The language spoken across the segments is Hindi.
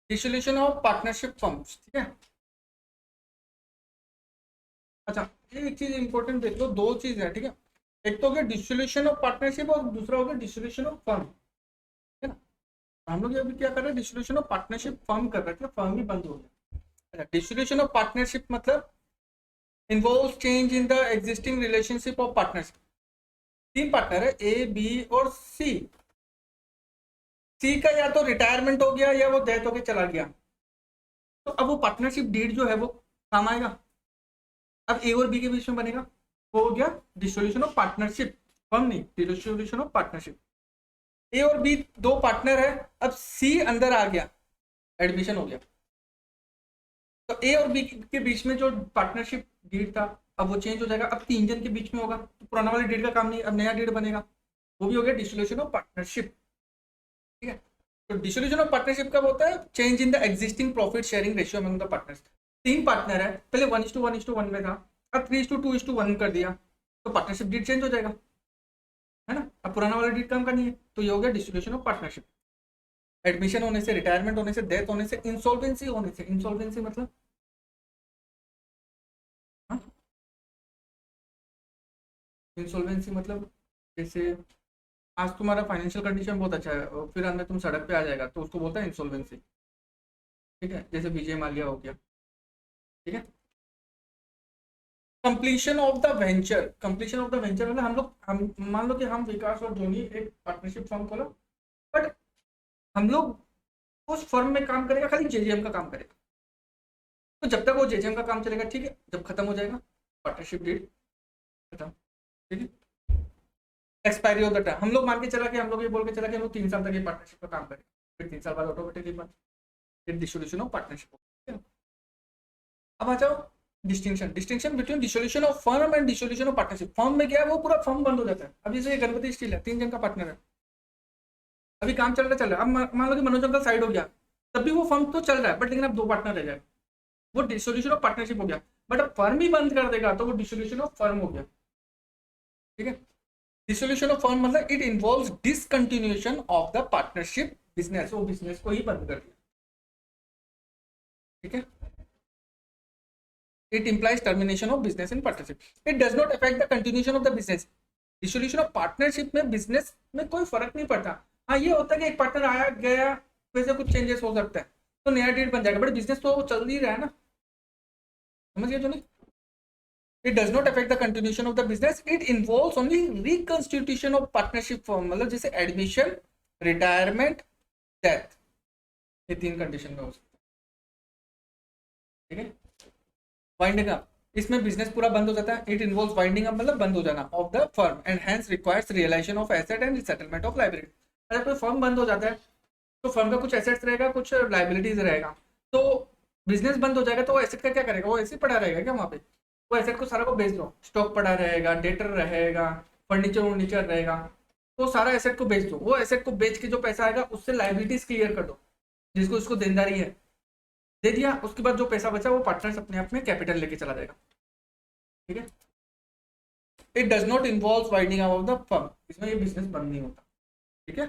डिसोल्यूशन ऑफ पार्टनरशिप फर्म्स, ठीक है। अच्छा, एक चीज इंपॉर्टेंट देख लो, दो चीज है, ठीक है। एक तो हो गया डिसोल्यूशन ऑफ पार्टनरशिप और दूसरा हो गया डिसोल्यूशन ऑफ फर्म, है ना। हम लोग अभी क्या कर रहे हैं, डिसोल्यूशन ऑफ पार्टनरशिप फर्म कर रहे थे, फर्म ही बंद हो गया। अच्छा, डिसोल्यूशन ऑफ पार्टनरशिप मतलब involve change in the existing relationship of partnership. तीन पार्टनर है, ए बी और सी। सी का या तो रिटायरमेंट हो गया या वो डेथ होके चला गया, तो अब वो पार्टनरशिप डीड जो है वो काम आएगा। अब ए और बी के बीच में बनेगा, वो हो गया डिसोल्यूशन ऑफ पार्टनरशिप, फर्म नहीं, डिसोल्यूशन ऑफ पार्टनरशिप। ए और बी दो पार्टनर है, अब सी अंदर आ गया, एडमिशन हो गया, तो ए और बी के बीच में जो पार्टनरशिप डीड था अब वो चेंज हो जाएगा, अब तीन जन के बीच में होगा, तो पुराना वाला डीड का काम नहीं, अब नया डीड बनेगा, वो भी हो गया डिसोल्यूशन ऑफ पार्टनरशिप, ठीक है। तो डिसोल्यूशन ऑफ पार्टनरशिप कब होता है, change in the existing profit sharing ratio among the partners. तीन पार्टनर है, पहले 1:1:1 में था, अब 3:2:1 कर दिया, तो पार्टनरशिप डीड चेंज हो जाएगा, है ना। अब पुराना वाला डीड काम का नहीं है, तो ये हो गया डिसोल्यूशन ऑफ पार्टनरशिप। एडमिशन होने से, रिटायरमेंट होने से, डेथ होने से, इंसॉल्वेंसी होने से। इंसॉल्वेंसी मतलब इंसॉल्वेंसी मतलब जैसे आज तुम्हारा फाइनेंशियल कंडीशन बहुत अच्छा है और फिर अंदर तुम सड़क पे आ जाएगा, तो उसको बोलता है इंसॉल्वेंसी, ठीक है। जैसे विजय माल्या हो गया, ठीक है। Completion of the venture, completion of the venture मतलब हम मान लो कि हम विकास और धोनी एक पार्टनरशिप फर्म खोला, बट हम लोग उस फर्म में काम करेगा, खाली जेजीएम का काम करेगा, तो जब तक वो जेजीएम का काम चलेगा ठीक है, जब खत्म हो जाएगा पार्टनरशिप डीड खत्म, ठीक है। एक्सपायरी ऑफ द टाइम, हम लोग मान के चला कि हम लोग ये बोल के चला कि हम लोग 3 साल तक ये पार्टनरशिप का काम करेंगे, फिर 3 साल बाद ऑटोमेटिकली बंद, फिर डिसोल्यूशन ऑफ पार्टनरशिप। अब आ जाओ distinction, distinction between dissolution of firm and dissolution of partnership. Firm में क्या है, वो पूरा फर्म बंद हो जाता है। अब जैसे गणपति स्टील है, 3 जन का पार्टनर है, अभी काम चल रहा है, अब मान लो कि मनोज अंकल साइड हो गया, तब भी वो फर्म तो चल रहा है, बट लेकिन अब 2 पार्टनर रह जाए, वो डिसोल्यूशन ऑफ पार्टनरशिप हो गया। बट अब फर्म ही बंद कर देगा तो वो डिसोल्यूशन ऑफ फर्म हो गया, ठीक है। डिसोल्यूशन ऑफ फर्म मतलब it involves discontinuation of the partnership business, वो बिजनेस को ही बंद कर दिया, ठीक है। It implies termination of business in partnership. It does not affect the continuation of the business. Dissolution of partnership में बिजनेस में कोई फर्क नहीं पड़ता। हाँ, ये होता है कि एक पार्टनर आया गया, वैसे कुछ चेंजेस हो सकता है, तो नया डेट बन जाएगा, बट बिजनेस तो चल ही रहा है ना, समझ गए तो नहीं। It does not affect the continuation of the business, it involves only reconstitution of partnership form, मतलब जैसे एडमिशन, रिटायरमेंट, डेथ, ये 3 कंडीशन में हो सकता है, ठीक है। वाइंडिंग अप, इसमें बिजनेस पूरा बंद हो जाता है। इट इन्वॉल्व्स वाइंडिंग अप मतलब बंद हो जाना of the firm and hence requires realisation of asset and settlement of liability. अगर कोई फर्म बंद हो जाता है तो फर्म का कुछ एसेट्स रहेगा, कुछ लाइबिलिटीज रहेगा, तो बिजनेस बंद हो जाएगा तो वो एसेट का क्या करेगा, वो ऐसे पड़ा रहेगा क्या वहाँ पे, वो एसेट को सारा को बेच दो, स्टॉक पड़ा रहेगा, डेटर रहेगा, फर्नीचर वर्नीचर रहेगा, तो सारा एसेट को बेच दो, वो एसेट को बेच के जो पैसा आएगा उससे लाइबिलिटीज क्लियर कर दो, जिसको उसको देनदारी है दे दिया, उसके बाद जो पैसा बचा वो पार्टनर्स अपने आप में कैपिटल लेके चला जाएगा, ठीक है। It does not involve winding up of the firm, इसमें ये बिजनेस बंद नहीं होता, ठीक है।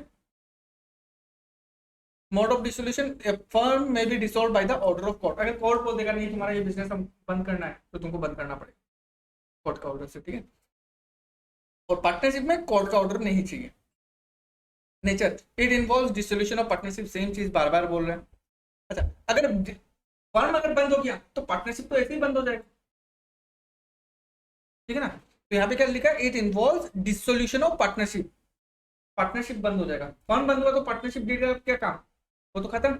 मोड ऑफ डिसोल्यूशन, फर्म में B dissolve by the order of court. अगर कोर्ट बोल देगा नहीं तुम्हारा ये बिजनेस हम बंद करना है, तो तुमको बंद करना पड़ेगा कोर्ट का ऑर्डर से, ठीक है। और पार्टनरशिप में कोर्ट का ऑर्डर नहीं चाहिए। Nature, it involve dissolution of partnership, same चीज बार बार बोल रहे हैं। अच्छा, अगर फर्म अगर बंद हो गया तो पार्टनरशिप तो ऐसे ही बंद हो जाएगा, ठीक है ना। तो यहाँ पे क्या लिखा है, it involve dissolution of partnership, partnership बंद हो जाएगा। फर्म बंद हुआ तो पार्टनरशिप डीड का क्या काम, वो तो खत्म।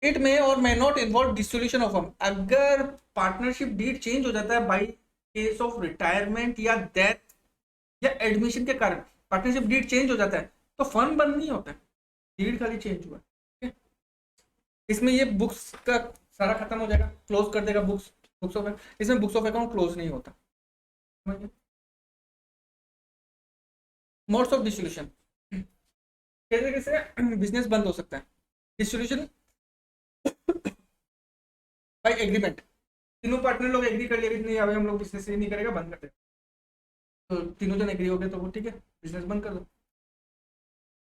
इट मे और may not involve dissolution of firm, अगर पार्टनरशिप डीड चेंज हो जाता है बाई केस ऑफ रिटायरमेंट या डेथ या एडमिशन के कारण पार्टनरशिप डीड चेंज हो जाता है, तो फर्म बंद नहीं होता है, डीड खाली चेंज हुआ, ठीक है। इसमें ये बुक्स का सारा खत्म हो जाएगा, क्लोज कर देगा बुक्स, बुक्स ऑफ, इसमें बुक्स ऑफ अकाउंट क्लोज नहीं होता। मोड्स ऑफ डिसोल्यूशन, किस तरीके से बिजनेस बंद हो सकता है। डिसोल्यूशन बाय एग्रीमेंट, तीनों पार्टनर लोग एग्री कर लिया कि नहीं, अभी हम लोग बिजनेस नहीं करेगा, बंद करते हैं, तो तीनों जन एग्री हो गए तो वो ठीक है, बिजनेस बंद कर दो।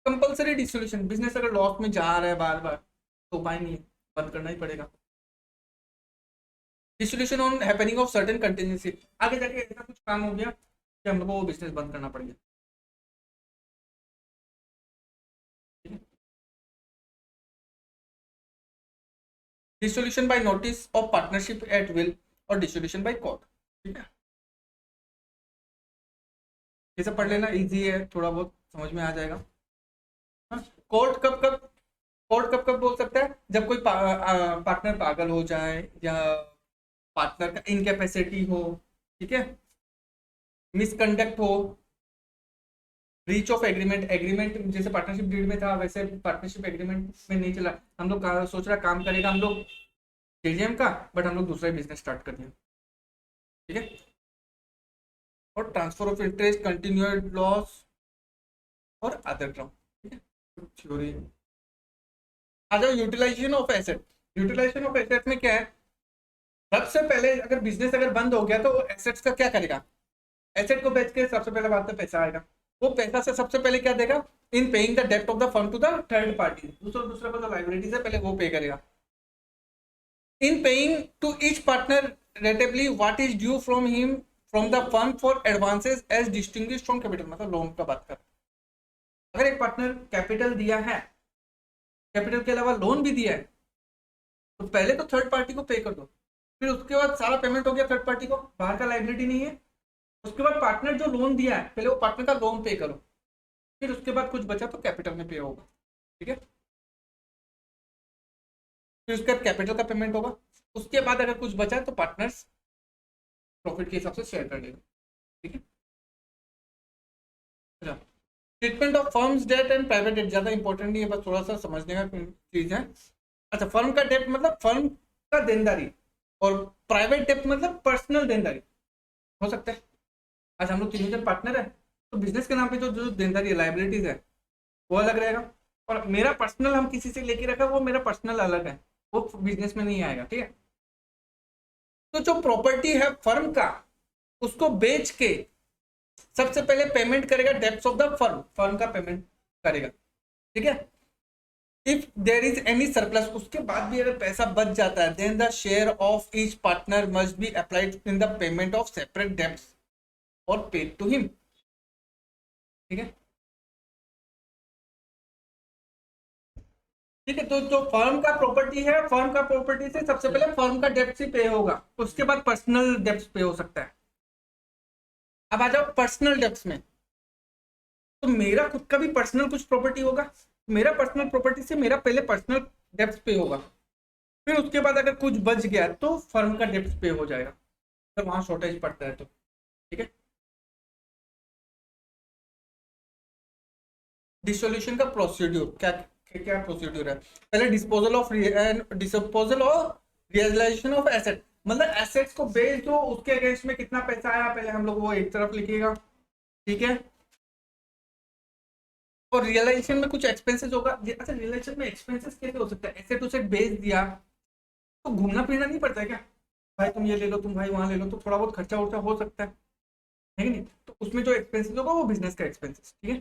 कंपलसरी डिसोल्यूशन, बिजनेस अगर लॉस में जा रहा है बार बार, तो उपाय नहीं है, बंद करना ही पड़ेगा। Dissolution on happening of certain contingency, आगे जाके ऐसा कुछ काम हो गया कि हम लोग को वो बिजनेस बंद करना पड़ गया। Dissolution by notice of partnership at will और डिसोल्यूशन बाय कोर्ट। ठीक है, ये सब पढ़ लेना, इजी है, थोड़ा बहुत समझ में आ जाएगा। कोर्ट कब कब कोर्ट कब कब बोल सकता है, जब कोई पार्टनर पागल हो जाए या पार्टनर का इनकैपेसिटी हो, ठीक है, मिसकंडक्ट हो, ब्रीच ऑफ एग्रीमेंट, एग्रीमेंट जैसे पार्टनरशिप डीड में था वैसे पार्टनरशिप एग्रीमेंट में नहीं चला, हम लोग सोच रहा काम करेगा हम लोग जेजेएम का, बट हम लोग दूसरा बिजनेस स्टार्ट कर दिया। ठीक है, और transfer of interest, continued loss और अदर टर्म। ठीक है, थ्योरी आ जाओ। Utilisation of asset, utilisation of asset में क्या है, सबसे पहले अगर बिजनेस अगर बंद हो गया तो एसेट्स का क्या करेगा, एसेट को बेच के सबसे पहले बात में पैसा आएगा, वो पैसा से सबसे पहले क्या देगा, इन पेइंग द डेप्ट of the firm to the third party, दूसरे को जो लाइबिलिटीज है पहले वो पे करेगा। In paying to each partner rateably what is due from him from the firm for advances as distinguish from capital, मतलब लोन का बात कर, अगर एक पार्टनर कैपिटल दिया है, कैपिटल के अलावा लोन भी दिया है, तो पहले तो थर्ड पार्टी को पे कर दो, फिर उसके बाद सारा पेमेंट हो गया थर्ड पार्टी को, बाहर का लाइबिलिटी नहीं है, उसके बाद पार्टनर जो लोन दिया है पहले वो पार्टनर का लोन पे करो, फिर उसके बाद कुछ बचा तो कैपिटल में पे होगा। ठीक है, फिर उसके बाद कैपिटल का पेमेंट होगा, उसके बाद अगर कुछ बचा तो पार्टनर्स प्रॉफिट के हिसाब से शेयर कर लेगा। ठीक है, treatment of firms debt and private debt ज्यादा इंपॉर्टेंट नहीं है, बस थोड़ा सा समझने का चीज है। अच्छा, फर्म का डेट मतलब फर्म का देनदारी, और प्राइवेट डेट मतलब पर्सनल देनदारी हो सकता है। अच्छा, हम लोग तीनों जन पार्टनर है तो बिजनेस के नाम पे जो जो देनदारी है, लाइबिलिटीज है, वो अलग रहेगा, और मेरा पर्सनल हम किसी से लेके रखा वो मेरा पर्सनल अलग है, वो बिजनेस में नहीं आएगा। ठीक है, तो जो प्रॉपर्टी है फर्म का, उसको बेच के सबसे पहले पेमेंट करेगा debts of the firm, firm का पेमेंट करेगा। ठीक है, if there is any surplus, उसके बाद भी अगर पैसा बच जाता है, then the share of each partner must be applied in the payment of separate debts और पेड टू हिम। ठीक है, ठीक है, तो जो फर्म का प्रॉपर्टी है, फर्म का प्रॉपर्टी से सबसे पहले फर्म का डेब्ट ही पे होगा, उसके बाद पर्सनल डेब्ट पे हो सकता है। अब आ जाओ पर्सनल डेब्ट्स में, तो मेरा खुद का भी पर्सनल कुछ प्रॉपर्टी होगा, मेरा पर्सनल प्रॉपर्टी से मेरा पहले पर्सनल डेब्ट पे होगा, फिर उसके बाद अगर कुछ बच गया तो फर्म का डेब्ट पे हो जाएगा, तो वहां शॉर्टेज पड़ता है तो। ठीक है, डिसोल्यूशन का प्रोसीड्यूर क्या क्या प्रोसीड्यूर है, पहले disposal of realisation of asset, मतलब एसेट्स को बेच दो, उसके अगेंस्ट में कितना पैसा आया पहले हम लोग वो एक तरफ लिखिएगा। ठीक है, और रियलाइजेशन में कुछ एक्सपेंसेस होगा। अच्छा, रियलाइजेशन में एक्सपेंसेस कैसे हो सकता है, एसेट उसे बेच दिया तो घूमना फिरना नहीं पड़ता है क्या, भाई तुम ये ले लो, तुम भाई वहां ले लो, तो थोड़ा बहुत खर्चा उर्चा हो सकता है कि नहीं, तो उसमें जो एक्सपेंसेस होगा वो बिजनेस का एक्सपेंसेस। ठीक है,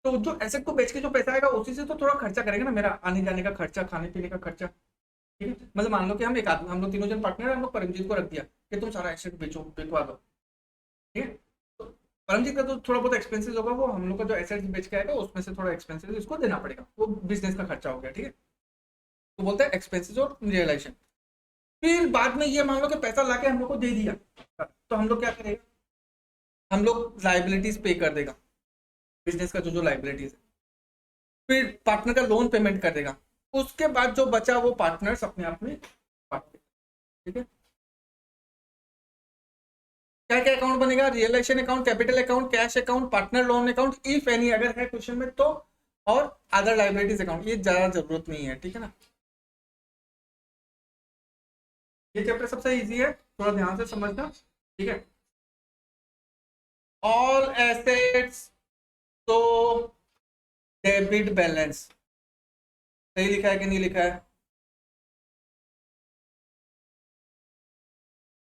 तो जो एसेट को बेच के जो पैसा आएगा उसी से तो थोड़ा खर्चा करेंगे ना, मेरा आने जाने का खर्चा, खाने पीने का खर्चा। ठीक है, मतलब मान लो कि हम एक आदमी, हम लोग तीनों जन पार्टनर है, हम लोग परमजीत को रख दिया कि तुम सारा एसेट बेचो, बेचवा दो। ठीक है, तो परमजीत का तो थोड़ा बहुत एक्सपेंसेस होगा, वो हम लोग का जो एसेट बेच के आएगा उसमें से थोड़ा एक्सपेंसेस इसको देना पड़ेगा, वो बिजनेस का खर्चा हो गया। ठीक है, तो बोलते हैं एक्सपेंसेस और रियलाइजेशन। फिर बाद में ये मान लो कि पैसा लाके हम लोग को दे दिया, तो हम लोग क्या करेंगे, हम लोग लाइबिलिटीज पे कर देगा, बिजनेस का जो जो लाइबिलिटीज है, फिर पार्टनर का लोन पेमेंट कर देगा, उसके बाद जो बचा वो पार्टनर्स अपने आप में बांट। ठीक है, क्या क्या अकाउंट बनेगा, realisation account, capital account, cash account, partner loan account, if any अगर है क्वेश्चन में तो, और अदर लाइबिलिटीज अकाउंट, ये ज्यादा जरूरत नहीं है। ठीक है ना, ये चैप्टर सबसे इजी है, थोड़ा ध्यान से समझना। ठीक है, ऑल एसेट्स तो डेबिट बैलेंस, सही लिखा है कि नहीं लिखा है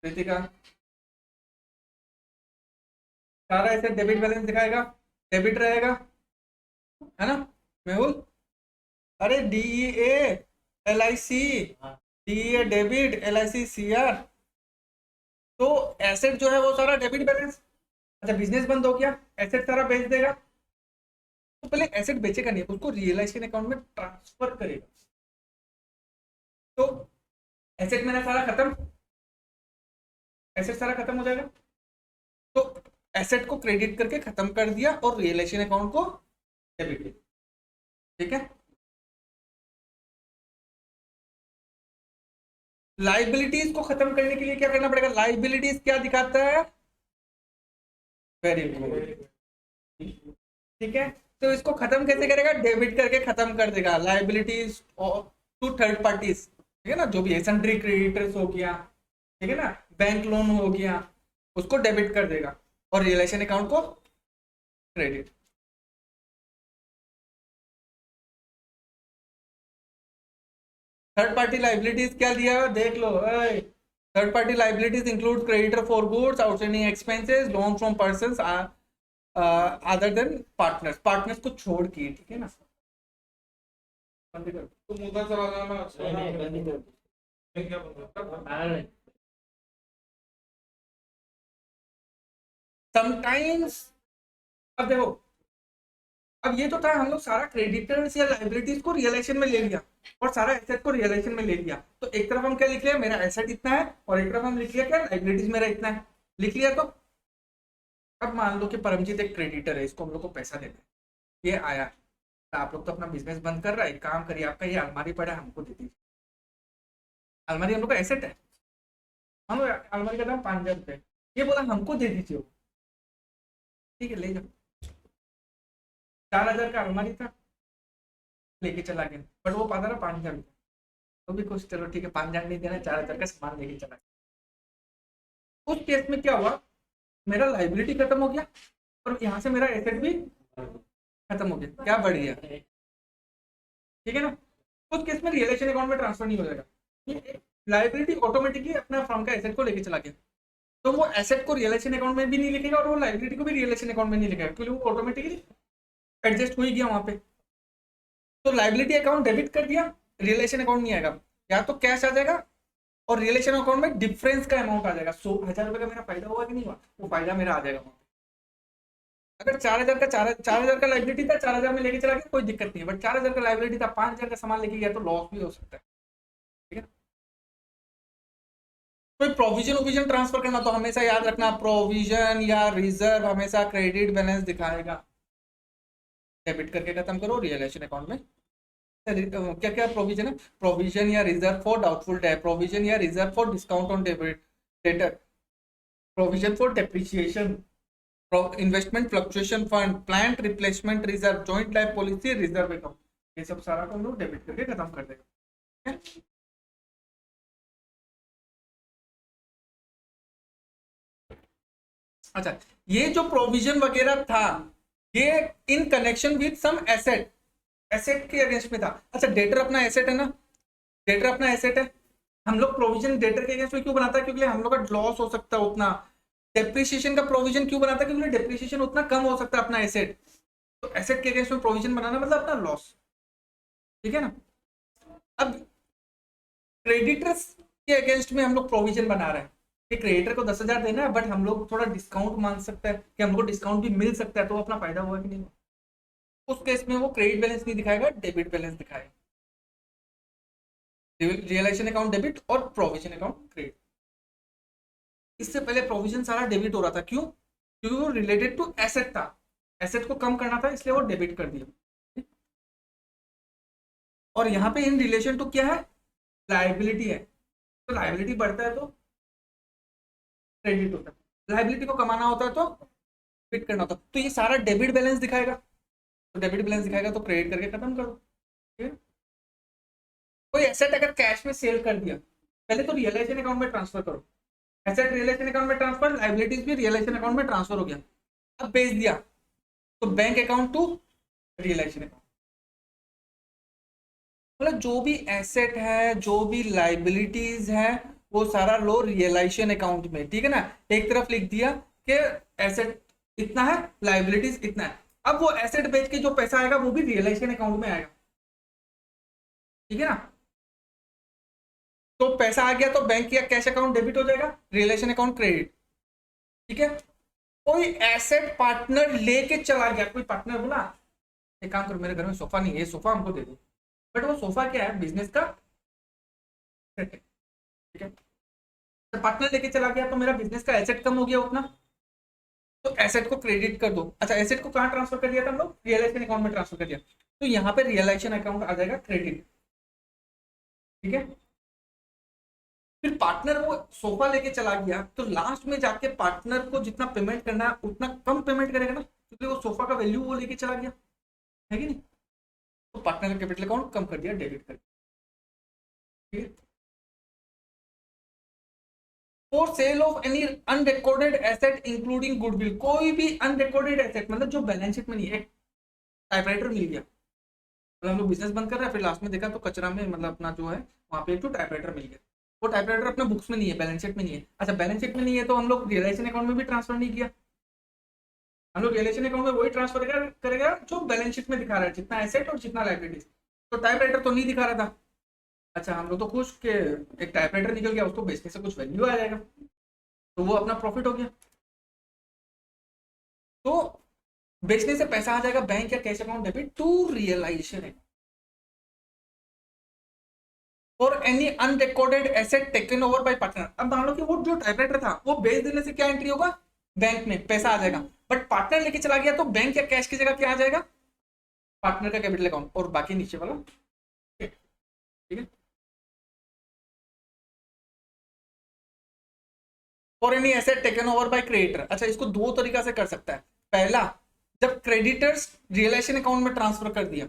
रितिका, सारा एसेट डेबिट बैलेंस दिखाएगा, डेबिट रहेगा, है ना मेहुल, अरे DEA, LIC, DE debit, LIC CR। तो एसेट जो है वो सारा डेबिट बैलेंस। अच्छा बिजनेस बंद हो गया, एसेट सारा बेच देगा, तो पहले एसेट बेचेगा नहीं, उसको रियलाइजेशन अकाउंट में ट्रांसफर करेगा। तो एसेट मेरा सारा खत्म, एसेट सारा खत्म हो जाएगा। तो एसेट को क्रेडिट करके खत्म कर दिया और रियलाइजेशन अकाउंट को डेबिट किया। ठीक है। लाइबिलिटीज को खत्म करने के लिए क्या करना पड़ेगा? लाइबिलिटीज क्या दिखाता है? Very good. ठीक है, तो इसको खत्म कैसे करेगा? डेबिट करके खत्म कर देगा लाइबिलिटीज टू थर्ड पार्टीज। ठीक है ना, जो भी है सन्ड्री क्रेडिटर्स हो गया, ठीक है ना, बैंक लोन हो गया, उसको डेबिट कर देगा और रियलाइजेशन अकाउंट को क्रेडिट। थर्ड पार्टी लाइबिलिटीज क्या दिया है देख लो। Third party liabilities include creditor for goods, outstanding expenses, loan from persons other than partners, partners को छोड़ के। ठीक है ना, बंद कर। तुम उधर चला जाना। समटाइम्स अब देखो, अब ये तो था हम लोग सारा क्रेडिटर्स या लाइबिलिटीज को रियलाइजेशन में ले लिया और सारा एसेट को रियलाइजेशन में ले लिया। तो एक तरफ हम क्या लिख लिया? मेरा एसेट इतना है, और एक तरफ हम लिख लिया क्या? लाइबिलिटीज मेरा इतना है, लिख लिया। तो अब मान लो कि परमजीत एक क्रेडिटर है, इसको हम लोग को पैसा देना है, ये आया, तो आप लोग तो अपना बिजनेस बंद कर रहा है, एक काम करिए, आपका ये अलमारी पड़ा है, हमको दे दीजिए। अलमारी हम लोग का एसेट है, हम अलमारी का दाम 5,000 रुपये, ये बोला हमको दे दीजिए। ठीक है, ले जाओ। 4,000 का अलमारी था, लेके चला गया, बट वो पाता रहा 5,000 रुपये। तो भी कुछ, चलो ठीक है, 5,000 नहीं देना, 4,000 का सामान लेके चला गया। उस केस में क्या हुआ? मेरा लाइबिलिटी खत्म हो गया और यहाँ से मेरा एसेट भी खत्म हो गया, क्या बढ़ गया? ठीक है ना। उस केस में रियलाइजेशन अकाउंट में ट्रांसफर नहीं हो जाएगा, लाइबिलिटी ऑटोमेटिकली अपना फर्म का एसेट को लेके चला गया। तो वो एसेट को रियलाइजेशन अकाउंट में भी नहीं लिखेगा और वो लाइबिलिटी को भी रियलाइजेशन अकाउंट में नहीं लिखेगा, क्योंकि वो ऑटोमेटिकली एडजस्ट हो ही गया वहां पे। तो लाइबिलिटी अकाउंट डेबिट कर दिया, रियलाइजेशन अकाउंट नहीं आएगा, या तो कैश आ जाएगा और रियलाइजेशन अकाउंट में डिफरेंस का अमाउंट आ जाएगा। 100,000 रुपए का मेरा फायदा हुआ कि नहीं हुआ, वो फायदा मेरा आ जाएगा। अगर 4,000 का 4,000 का लाइबिलिटी था, 4,000 में लेके चला गया, कोई दिक्कत नहीं है, बट 4,000 का लाइबिलिटी था, 5,000 का सामान लेके गया, तो लॉस भी हो सकता है। ठीक है। कोई प्रोविजन ओविजन ट्रांसफर करना तो हमेशा याद रखना, प्रोविजन या रिजर्व हमेशा क्रेडिट बैलेंस दिखाएगा। डेबिट करके खत्म करो, रियलाइजेशन अकाउंट में क्या क्या प्रोविजन है? प्रोविजन या reserve for doubtful debt, provision या reserve for discount on debit debtor, provision for depreciation, investment fluctuation fund, plant replacement reserve, joint life policy reserve account, ये सब सारा को हम लोग डेबिट करके खत्म कर देगा। अच्छा, ये जो प्रोविजन वगैरह था, ये in connection with some asset, asset के अगेंस्ट में था। अच्छा, डेटर अपना एसेट है ना, डेटर अपना एसेट है, हम लोग प्रोविजन डेटर के अगेंस्ट में क्यों बनाता है? क्योंकि हम लोग का लॉस हो सकता है उतना। डेप्रिसिएशन का प्रोविजन क्यों बनाता है? क्योंकि डेप्रिसिएशन उतना कम हो सकता है अपना एसेट। तो एसेट के अगेंस्ट में प्रोविजन बनाना मतलब अपना लॉस। ठीक है ना। अब क्रेडिटर्स के अगेंस्ट में हम लोग प्रोविजन बना रहे हैं कि क्रेडिटर को 10,000 देना है, बट हम लोग थोड़ा डिस्काउंट मांग सकते हैं कि हम लोग को डिस्काउंट भी मिल सकता है, तो अपना फायदा हुआ कि नहीं हुआ? उस केस में वो क्रेडिट बैलेंस नहीं दिखाएगा, डेबिट बैलेंस दिखाएगा। रियलाइजेशन अकाउंट डेबिट और प्रोविजन अकाउंट क्रेडिट। इससे पहले प्रोविजन सारा डेबिट हो रहा था, क्यों? क्योंकि वो रिलेटेड टू एसेट था, एसेट को कम करना था, इसलिए वो डेबिट कर दिया। और यहाँ पे इन रिलेशन टू क्या है? लाइबिलिटी है, तो लाइबिलिटी बढ़ता है तो क्रेडिट होता है, लाइबिलिटी को कमाना होता है तो डेबिट करना होता है। तो ये सारा डेबिट बैलेंस दिखाएगा, तो डेबिट बैलेंस दिखाएगा तो क्रेडिट करके खत्म करो। ठीक है। कोई एसेट अगर कैश में सेल कर दिया, पहले तो रियलाइजेशन अकाउंट में ट्रांसफर करो, एसेट रियलाइजेशन अकाउंट में ट्रांसफर, लाइबिलिटीज भी रियलाइजेशन अकाउंट में ट्रांसफर हो गया। अब बेच दिया तो bank account to realisation account, मतलब जो भी एसेट है, जो भी लाइबिलिटीज है, वो सारा लो रियलाइजेशन अकाउंट में। ठीक है ना, एक तरफ लिख दिया कि एसेट इतना है, लाइबिलिटीज इतना है। अब वो एसेट बेच के जो पैसा आएगा वो भी रियलाइजेशन अकाउंट में आएगा। ठीक है ना। तो पैसा आ गया तो बैंक या कैश अकाउंट डेबिट हो जाएगा, रियलाइजेशन अकाउंट क्रेडिट। ठीक है। कोई एसेट पार्टनर लेके चला गया, कोई पार्टनर बोला एक काम करो, मेरे घर में सोफा नहीं है, ये सोफा हमको दे दो, बट वो सोफा क्या है, बिजनेस का asset है। ठीक है। तो पार्टनर लेके चला गया तो मेरा बिजनेस का एसेट कम हो गया उतना, तो एसेट को क्रेडिट कर दो। अच्छा, एसेट को कहाँ ट्रांसफर कर दिया था हम लोग, रियलाइजेशन अकाउंट में ट्रांसफर कर दिया, तो यहाँ पे रियलाइजेशन अकाउंट आ जाएगा क्रेडिट। ठीक है। फिर पार्टनर वो सोफा लेके चला गया तो लास्ट में जाके पार्टनर को जितना पेमेंट करना है उतना कम पेमेंट करेगा ना, क्योंकि वो सोफा का वैल्यू वो लेके चला गया है कि नहीं। तो पार्टनर का कैपिटल अकाउंट कम कर दिया, डेबिट कर दिया। ठीक है। For sale of any unrecorded asset including goodwill, कोई भी अनरिकॉर्डेड एसेट मतलब जो बैलेंस शीट में नहीं है। टाइपराइटर मिल गया, मतलब हम लोग बिजनेस बंद कर रहे हैं, फिर लास्ट में देखा तो कचरा में मतलब अपना जो है वहाँ पे एक तो टाइपराइटर मिल गया। वो टाइपराइटर अपने बुक्स में नहीं है, बैलेंस शीट में नहीं है। अच्छा, बैलेंस शीट में नहीं है तो हम लोग रियलाइजेशन अकाउंट में भी ट्रांसफर नहीं किया, हम लोग रियलाइजेशन अकाउंट में वही ट्रांसफर करेगा जो बैलेंस शीट में दिखा रहा है, जितना एसेट और जितना लाइबिलिटीज। तो टाइपराइटर तो नहीं दिखा रहा था। अच्छा, हम लोग तो खुश के एक टाइपराइटर निकल गया, उसको बेचने से कुछ वैल्यू आ जाएगा, तो वो अपना प्रॉफिट हो गया। तो बेचने से पैसा आ जाएगा बैंक या cash account debit to realisation और any unrecorded asset taken over by partner. अब मान लो कि वो जो टाइपराइटर था वो बेच देने से क्या एंट्री होगा, बैंक में पैसा आ जाएगा, बट पार्टनर लेके चला गया तो बैंक या कैश की जगह क्या आ जाएगा, पार्टनर का कैपिटल अकाउंट और बाकी नीचे वाला। ठीक है। और any asset taken over bye creditor. अच्छा, इसको दो तरीका से कर सकता है। पहला, जब क्रेडिटर्स रियलाइजेशन अकाउंट में ट्रांसफर कर दिया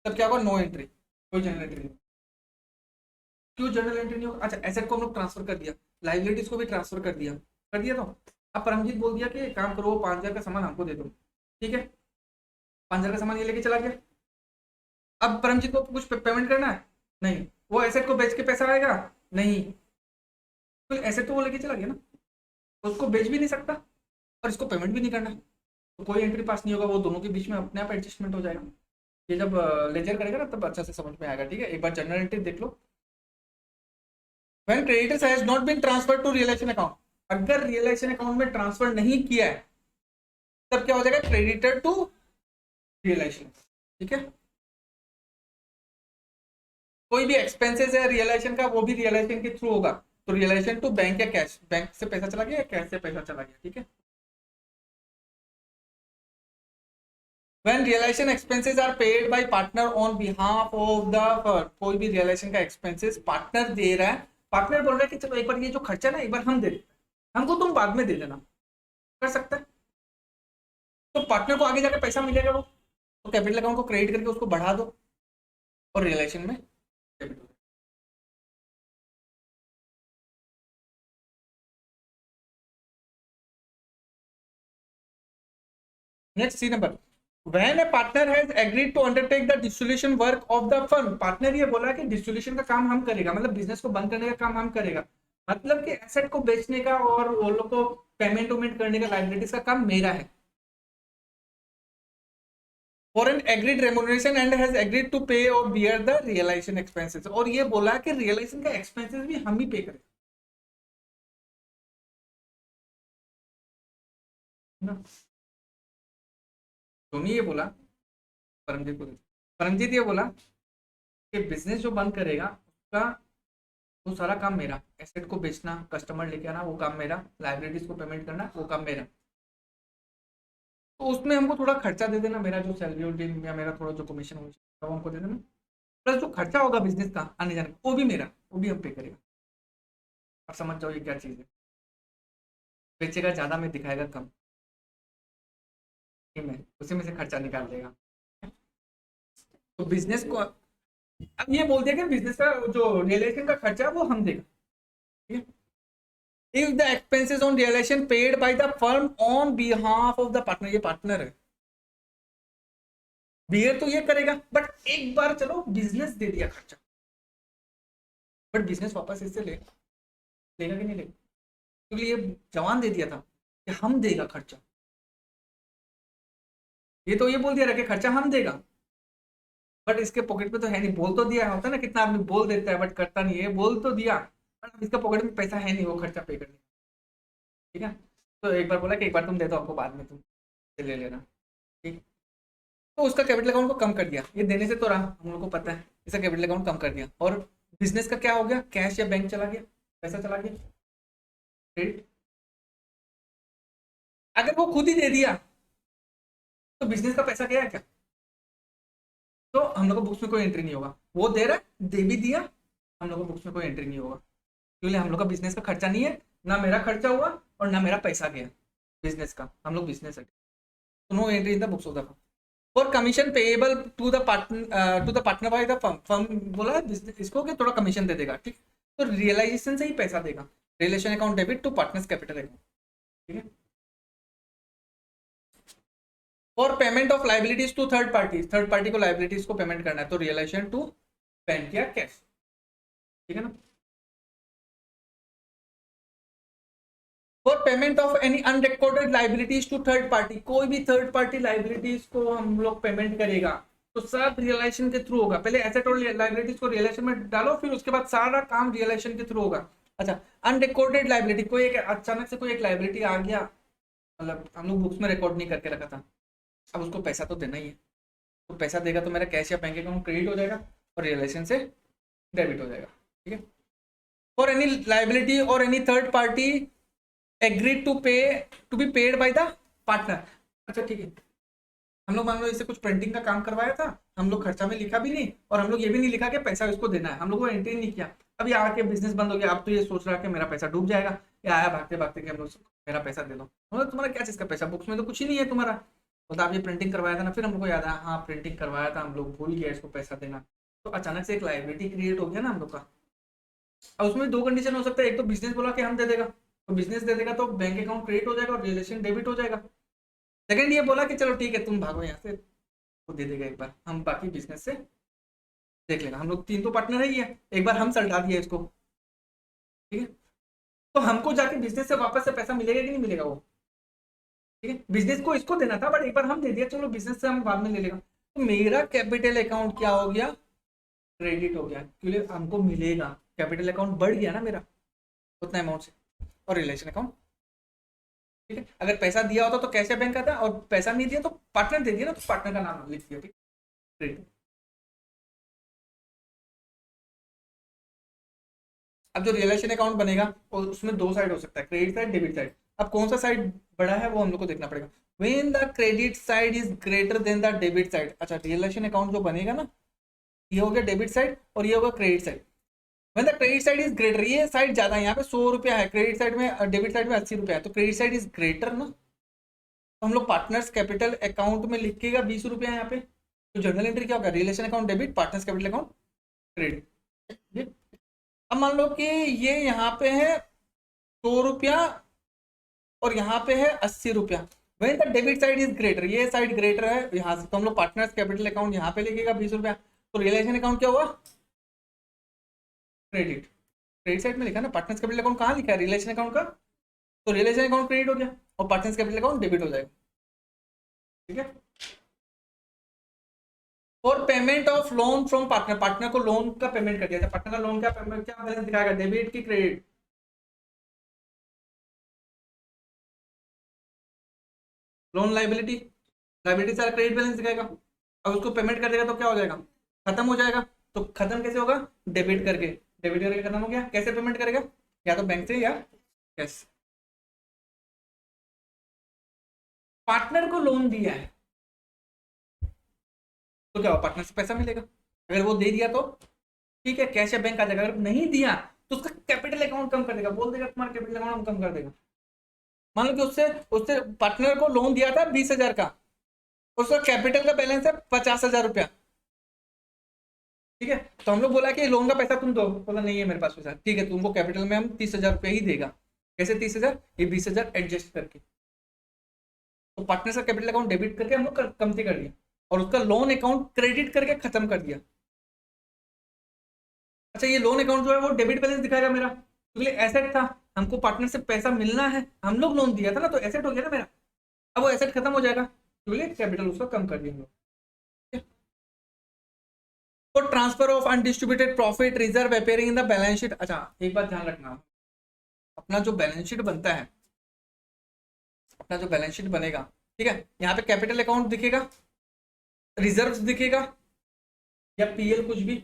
तब क्या होगा, नो एंट्री, कोई जनरल एंट्री नहीं। क्यों जनरल एंट्री नहीं होगा, अच्छा एसेट को हम लोग ट्रांसफर कर दिया, लाइबिलिटीज को भी ट्रांसफर कर दिया तो अब परमजीत बोल दिया कि काम करो, वो 5,000 का सामान हमको दे दो। ठीक है। 5,000 का सामान ये लेके चला गया। अब परमजीत को कुछ पेमेंट करना है, नहीं। वो एसेट को बेच के पैसा आएगा, नहीं। तो एसेट तो वो लेके चला गया ना, उसको बेच भी नहीं सकता और इसको पेमेंट भी नहीं करना, तो कोई एंट्री पास नहीं होगा, वो दोनों के बीच में अपने आप एडजस्टमेंट हो जाएगा। ये जब लेजर करेगा ना तब अच्छा से समझ में आएगा। ठीक है, एक बार जनरल एंट्री देख लो। When creditors has not been transferred to realization account, अगर रियलाइजेशन अकाउंट में ट्रांसफर नहीं किया है तब क्या हो जाएगा, क्रेडिटर टू रियलाइजेशन। ठीक है। कोई भी एक्सपेंसेस है रियलाइजेशन का वो भी रियलाइजेशन के थ्रू होगा, तो रियलाइजेशन टू बैंक या कैश, बैंक से पैसा चला गया या कैश से पैसा चला गया। ठीक है। When realization expenses are paid by partner on behalf of the firm, कोई भी रियलाइजेशन का एक्सपेंसेस पार्टनर दे रहा है, पार्टनर बोल रहा है कि चलो एक बार ये जो खर्चा ना एक बार हम दे देते हैं, हमको तुम बाद में दे देना, कर सकता है। तो पार्टनर को आगे जाकर पैसा मिलेगा, वो तो कैपिटल अकाउंट को क्रेडिट करके उसको बढ़ा दो और रियलाइजेशन में डेबिट हो। Next C number, when a partner has agreed to undertake the dissolution work of the firm, partner ये बोला कि डिसोल्यूशन का काम हम करेगा, मतलब बिजनेस को बंद करने का काम हम करेगा, मतलब कि एसेट को बेचने का और वो लोग को पेमेंट वेमेंट करने का, लाइबिलिटीज का काम मेरा है। For an agreed remuneration and has agreed to pay or bear the realization expenses, और ये बोला कि रियलाइजेशन का एक्सपेंसेस भी हम ही पे करें ना। धोनी ये बोला परमजीत को, परमजीत ये बोला कि बिजनेस जो बंद करेगा उसका वो सारा काम मेरा, एसेट को बेचना, कस्टमर लेके आना वो काम मेरा, लाइबिलिटीज को पेमेंट करना वो काम मेरा, तो उसमें हमको थोड़ा खर्चा दे देना, मेरा जो सैलरी और या मेरा थोड़ा जो कमीशन हो वो हमको दे देना, प्लस जो खर्चा होगा बिजनेस का आने जाने का वो भी मेरा, वो भी हम पे करेगा। अब समझ जाओ ये क्या चीज़ है, बेचेगा ज्यादा में दिखाएगा कम, ठीक है, उसी में से खर्चा निकाल देगा। तो बिजनेस को अब ये बोल दिया कि बिजनेस का जो रियलाइजेशन का खर्चा है वो हम देगा। ठीक है। If the expenses on realisation paid by the firm on behalf of the partner, ये पार्टनर है, बियर तो ये करेगा, बट एक बार चलो बिजनेस दे दिया खर्चा, बट बिजनेस वापस इससे लेगा कि नहीं लेगा, क्योंकि ये जवान दे दिया था कि हम देगा खर्चा, ये तो ये बोल दिया रहा कि खर्चा हम देगा, बट इसके पॉकेट में तो है नहीं, बोल तो दिया होता है ना, कितना आदमी बोल देता है बट करता नहीं है, बोल तो दिया बट इसके पॉकेट में पैसा है नहीं वो खर्चा पे करने। ठीक है, तो एक बार बोला कि एक बार तुम दे दो, आपको बाद में तुम ले लेना। ठीक, तो उसका कैपिटल अकाउंट को कम कर दिया, ये देने से तो रहा, हम लोग को पता है, इसका कैपिटल अकाउंट कम कर दिया। और बिजनेस का क्या हो गया, कैश या बैंक चला गया, पैसा चला गया, क्रेडिट। अगर वो खुद ही दे दिया तो बिजनेस का पैसा गया क्या, तो हम लोग को बुक्स में कोई एंट्री नहीं होगा। वो दे रहा है, दे भी दिया, हम लोग को बुक्स में कोई एंट्री नहीं होगा, क्योंकि हम लोग का बिजनेस का खर्चा नहीं है, ना मेरा खर्चा हुआ और ना मेरा पैसा गया बिजनेस का, हम लोग बिजनेस है, तो no entry in the books of the firm. और commission payable to the partner by the firm, firm बोला है इसको कि थोड़ा कमीशन दे देगा। ठीक, तो रियलाइजेशन से ही पैसा देगा, realisation account debit to partners capital account. ठीक है, और payment of liabilities to third party, third party को लाइबिलिटीज को पेमेंट करना है, तो रियलाइजेशन टू बैंक या कैश। ठीक है ना, for payment of any unrecorded liabilities to third party, कोई भी थर्ड पार्टी लाइबिलिटीज को हम लोग पेमेंट करेगा तो सब रियलाइजेशन के थ्रू होगा। पहले एसेट और लाइबिलिटीज को रियलाइजेशन में डालो, फिर उसके बाद सारा काम रियलाइजेशन के थ्रू होगा। अच्छा, अनरिकॉर्डेड लाइबिलिटी, कोई एक अचानक से कोई एक लाइबिलिटी आ गया, मतलब हम लोग बुक्स में रिकॉर्ड नहीं करके रखा था, अब उसको पैसा तो देना ही है, तो पैसा देगा तो मेरा कैश या बैंक अकाउंट क्रेडिट हो जाएगा और रियलाइजेशन से डेबिट हो जाएगा। ठीक है, फॉर एनी लाइबिलिटी और any third party agreed to pay to be paid by the partner. अच्छा ठीक है, हम लोग मान लो इससे कुछ प्रिंटिंग का काम करवाया था, हम लोग खर्चा में लिखा भी नहीं और हम लोग ये भी नहीं लिखा कि पैसा इसको देना है, हम लोग वो एंट्री नहीं किया। अभी आके बिजनेस बंद हो गया, अब तो ये सोच रहा है कि मेरा पैसा डूब जाएगा, या आया भागते भागते कि हम लोग मेरा पैसा दे दो, मतलब तुम्हारा क्या चीज का पैसा, बुक्स में तो कुछ ही नहीं है तुम्हारा, तो आप ये प्रिंटिंग करवाया था ना, फिर हम लोग को याद आया हाँ प्रिंटिंग करवाया था, हम लोग भूल गया इसको पैसा देना, तो अचानक से एक लाइबिलिटी क्रिएट हो गया ना हम लोग का। अब उसमें दो कंडीशन हो सकता है, एक तो बिजनेस बोला कि हम दे देगा, तो बिजनेस दे देगा तो बैंक अकाउंट क्रिएट हो जाएगा और रिलेशन डेबिट हो जाएगा। सेकंड ये बोला कि चलो ठीक है तुम भागो यहाँ से, तो दे देगा एक बार, हम बाकी बिजनेस से देख लेना, हम लोग तीन तो पार्टनर ही है, एक बार हम सल्टा दिया इसको। ठीक है, तो हमको जाके बिजनेस से वापस से पैसा मिलेगा कि नहीं मिलेगा वो। ठीक है, बिजनेस को इसको देना था बट एक बार हम दे दिया, चलो बिजनेस से हम बाद में ले लेगा, तो मेरा कैपिटल अकाउंट क्या हो गया, क्रेडिट हो गया, क्योंकि हमको मिलेगा, कैपिटल अकाउंट बढ़ गया ना मेरा उतना अमाउंट से। और रिलेशन अकाउंट, ठीक है, अगर पैसा दिया होता तो कैश बैंक आता, और पैसा नहीं दिया तो पार्टनर दे दिया ना, तो पार्टनर का नाम लिख दिया। ठीक, क्रेडिट। अब जो रिलेशन अकाउंट बनेगा और उसमें दो साइड हो सकता है, क्रेडिट साइड डेबिट साइड। अब कौन सा साइड बड़ा है वो हम लोग को देखना पड़ेगा। When the credit side is greater than the debit side, अच्छा रिलेशन अकाउंट जो बनेगा ना, ये हो गया डेबिट साइड और ये होगा credit side. When the credit side is greater, ये साइड ज्यादा है, यहाँ पे 100 रुपया है क्रेडिट साइड में, डेबिट साइड में 80 रुपया है, तो क्रेडिट साइड इज ग्रेटर ना, तो हम लोग पार्टनर्स कैपिटल अकाउंट में लिखेगा 20 रुपया यहाँ पे, तो जर्नल एंट्री क्या होगा, realisation account debit, partners capital account credit. अब मान लो कि ये यहाँ पे है 100 रुपया और यहाँ पे है 80 रुपया, when the debit side is greater, ये साइड ग्रेटर है यहाँ से, तो हम लोग पार्टनर्स कैपिटल अकाउंट यहाँ पे लिखेगा 20 रुपया, तो रिलेशन अकाउंट क्या हुआ, क्रेडिट। क्रेडिट साइड में लिखा ना, पार्टनर्स कैपिटल अकाउंट कहाँ लिखा है, रिलेशन अकाउंट का, तो रिलेशन अकाउंट क्रेडिट हो गया और पार्टनर्स कैपिटल अकाउंट डेबिट हो जाएगा। ठीक है, और payment of loan from partner, partner को लोन का पेमेंट कर दिया, पार्टनर का लोन क्या पेमेंट, क्या बैलेंस दिखाएगा, डेबिट की क्रेडिट, लोन लाइबिलिटी, लाइबिलिटी सारा क्रेडिट बैलेंस दिखाएगा। अब उसको पेमेंट कर देगा तो क्या हो जाएगा, खत्म हो जाएगा, तो खत्म कैसे होगा, डेबिट करके, डेबिट करके खत्म हो गया, कैसे पेमेंट करेगा, या तो बैंक से या कैश। पार्टनर को लोन दिया है तो क्या हो, पार्टनर से पैसा मिलेगा, अगर वो दे दिया तो ठीक है कैश या बैंक आ जाएगा, अगर नहीं दिया तो उसका कैपिटल अकाउंट कम कर देगा, बोल देगा तुम्हारा कैपिटल अकाउंट हम कम कर देगा। मान लो कि उससे उससे पार्टनर को लोन दिया था 20,000 का, उसका कैपिटल का बैलेंस है 50,000 रुपया। ठीक है, तो हम लोग बोला कि लोन का पैसा तुम दो, बोला नहीं है मेरे पास पैसा, ठीक है तुमको कैपिटल में हम 30,000 रुपया ही देगा, कैसे 30,000, ये 20,000 एडजस्ट करके, तो पार्टनर का कैपिटल अकाउंट डेबिट करके हम लोग कमती कर दिया और उसका लोन अकाउंट क्रेडिट करके खत्म कर दिया। अच्छा, ये लोन अकाउंट जो है वो डेबिट बैलेंस दिखाएगा मेरा, क्योंकि एसेट था, हमको पार्टनर से पैसा मिलना है, हम लोग लोन दिया था ना, तो एसेट हो गया ना मेरा, अब वो एसेट खत्म हो जाएगा, क्योंकि कैपिटल उसका कम कर दिया हम लोग। तो transfer of undistributed profit reserve appearing in the balance sheet. अच्छा एक बात ध्यान रखना, अपना जो बैलेंस शीट बनता है, अपना जो बैलेंस शीट बनेगा, ठीक है, यहाँ पे कैपिटल अकाउंट दिखेगा, रिजर्व्स दिखेगा या पीएल कुछ भी,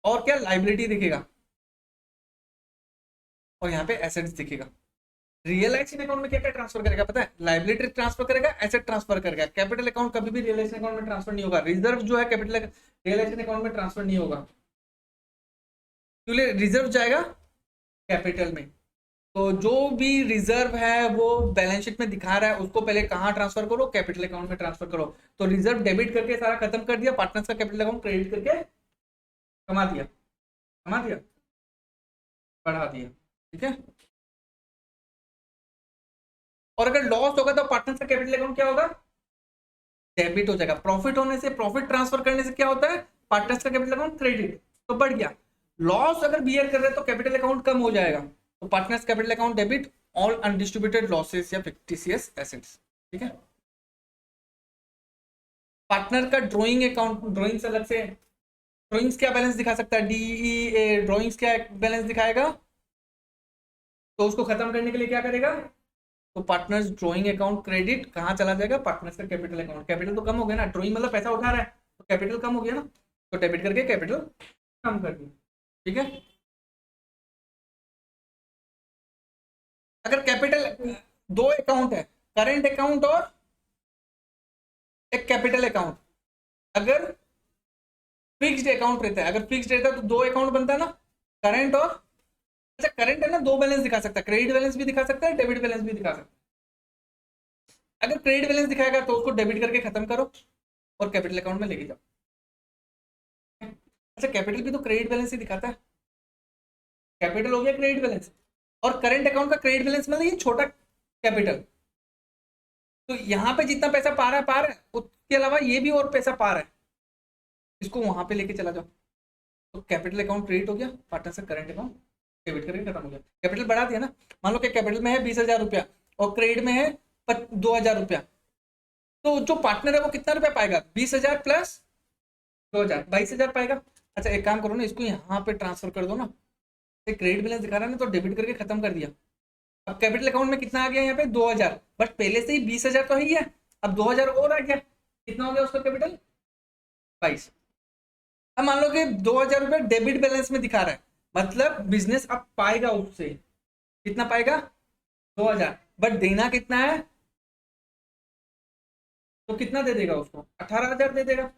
और क्या लाइबिलिटी दिखेगा, और यहाँ पे एसेट्स दिखेगा। रियलाइजेशन अकाउंट में क्या क्या ट्रांसफर करेगा पता है? लाइबिलिटी ट्रांसफर करेगा, एसेट ट्रांसफर करेगा। कैपिटल अकाउंट कभी भी रियलाइजेशन अकाउंट में ट्रांसफर नहीं होगा। रिजर्व जो है कैपिटल रियलाइजेशन अकाउंट में ट्रांसफर नहीं होगा, क्योंकि रिजर्व जाएगा कैपिटल में। तो जो भी रिजर्व है वो बैलेंस शीट में दिखा रहा है, उसको पहले कहाँ ट्रांसफर करो? कैपिटल अकाउंट में ट्रांसफर करो। तो रिजर्व डेबिट करके सारा खत्म कर दिया, पार्टनर्स का कैपिटल अकाउंट क्रेडिट करके कमा दिया, कमा दिया, बढ़ा दिया, ठीक है। और अगर लॉस होगा तो पार्टनर्स का कैपिटल अकाउंट क्या होगा? डेबिट हो जाएगा। प्रॉफिट होने से, प्रॉफिट ट्रांसफर करने से क्या होता है? पार्टनर्स का कैपिटल अकाउंट क्रेडिट, तो बढ़ गया। लॉस अगर बियर कर रहे हैं तो कैपिटल अकाउंट कम हो जाएगा, तो partners capital account debit all undistributed losses या फिक्टिशियस एसेट्स, ठीक है। पार्टनर का ड्रॉइंग अकाउंट, ड्रॉइंग्स अलग से, ड्रॉइंग्स क्या बैलेंस दिखा सकता है? डीईए ड्रॉइंग्स क्या बैलेंस दिखाएगा? तो उसको खत्म करने के लिए क्या करेगा? तो पार्टनर्स ड्रॉइंग अकाउंट क्रेडिट कहाँ चला जाएगा? पार्टनर्स का कैपिटल अकाउंट। कैपिटल तो कम हो गया ना, ड्रॉइंग मतलब पैसा उठा रहा है, तो कैपिटल कम हो गया ना, तो डेबिट करके कैपिटल कम कर दिया, ठीक है। अगर कैपिटल, दो अकाउंट है, करेंट अकाउंट और एक कैपिटल अकाउंट। अगर फिक्स्ड अकाउंट रहता है, अगर फिक्स्ड रहता है तो दो अकाउंट बनता है ना, करेंट और, अच्छा करंट है ना, दो बैलेंस दिखा सकता है, क्रेडिट बैलेंस भी दिखा सकता है, डेबिट बैलेंस भी दिखा सकता है। अगर क्रेडिट बैलेंस दिखाएगा तो उसको डेबिट करके खत्म करो और कैपिटल अकाउंट में लेके जाओ। अच्छा कैपिटल भी तो क्रेडिट बैलेंस ही दिखाता है, कैपिटल हो गया क्रेडिट बैलेंस, और करंट अकाउंट का क्रेडिट बैलेंस मतलब ये छोटा कैपिटल। तो यहाँ पे जितना पैसा पा रहा है पा रहा है, उसके अलावा ये भी और पैसा पा रहा है, इसको वहां पे लेके चला जाओ। तो कैपिटल अकाउंट क्रेडिट हो गया, पार्टनर से करंट अकाउंट डेबिट करके खत्म हो गया। कैपिटल बढ़ा दिया ना, मान लो कि कैपिटल में है 20,000 रुपया और क्रेडिट में है 2,000 रुपया, तो जो पार्टनर है वो कितना रुपया पाएगा? 20,000 प्लस 2,000, 22,000 पाएगा। अच्छा एक काम करो ना, इसको यहाँ पे ट्रांसफर कर दो ना, क्रेडिट बैलेंस दिखा रहा है ना, तो डेबिट करके खत्म कर दिया। अब कैपिटल अकाउंट में कितना आ गया? यहाँ पे 2,000, बट पहले से ही 20,000 तो है ही है, अब 2,000 और आ गया, कितना हो गया उसका कैपिटल? 22। अब मान लो कि 2,000 रुपये डेबिट बैलेंस में दिखा रहा है, मतलब बिजनेस अब पाएगा उससे, कितना पाएगा? 2,000, बट देना कितना है? तो कितना दे देगा उसको? 18,000 दे देगा।